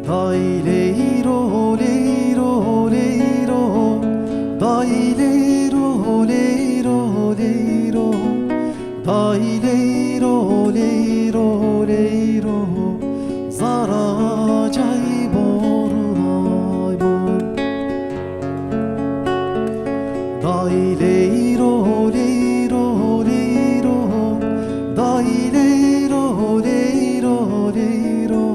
Dai leiro, leiro, leiro, dai leiro, leiro, leiro, dai leiro, leiro, leiro, zara cay borunay bor. Dai leiro, leiro, leiro, dai leiro, leiro, leiro,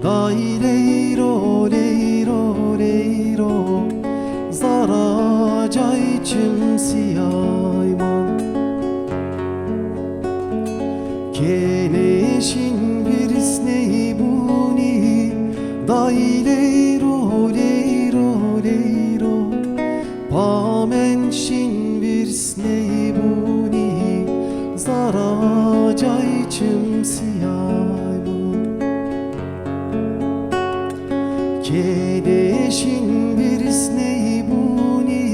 dai leiro, leiro, leiro, zara cay çimsiyayman. Keneşin bir isneyi buni, dai leiro, leiro, leiro, pamenşin bir isneyi buni, zara cay çimsiyayman. Keneşin bir isneyi buni,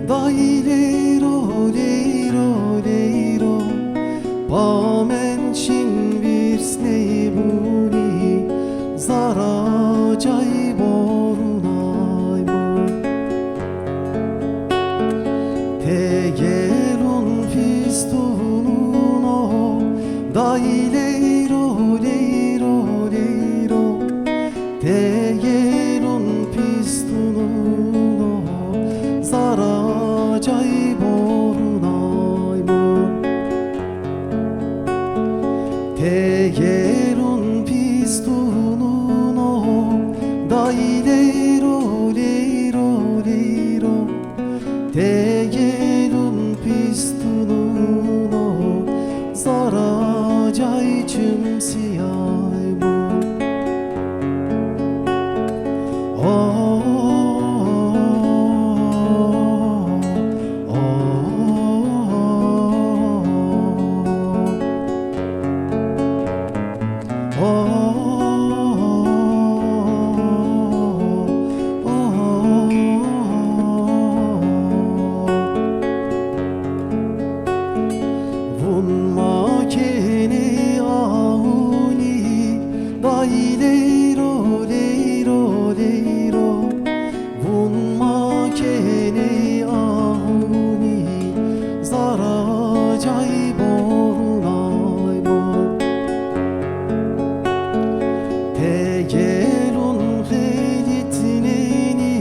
dai leiro, leiro, leiro, pamenşin bir isneyi buni, zara cay borunay bor. Tegelun fistununo, dai leiro, leiro, leiro, tegelun fistununo, zara cay borunay bor. Tegelun fistununo, dai leiro, leiro, leiro, tegelun fistununo, zara cay çimsiyay bor. Oh, oh, vunma keni ahuni, dai leiro, leiro, leiro, vunma keni ahuni, zara cay borunay bor. Tegelun helitneni,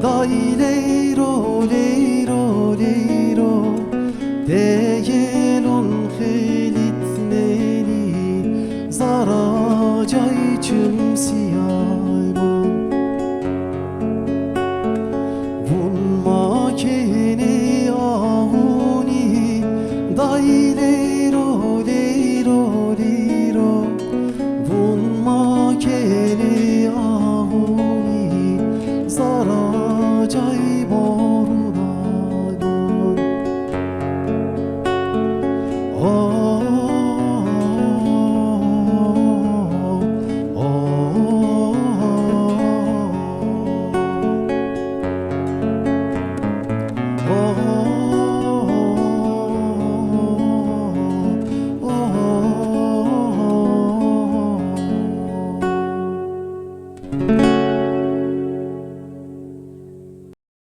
dai leiro, leiro, leiro, tegelun helitneni, zara cay çimsiyay.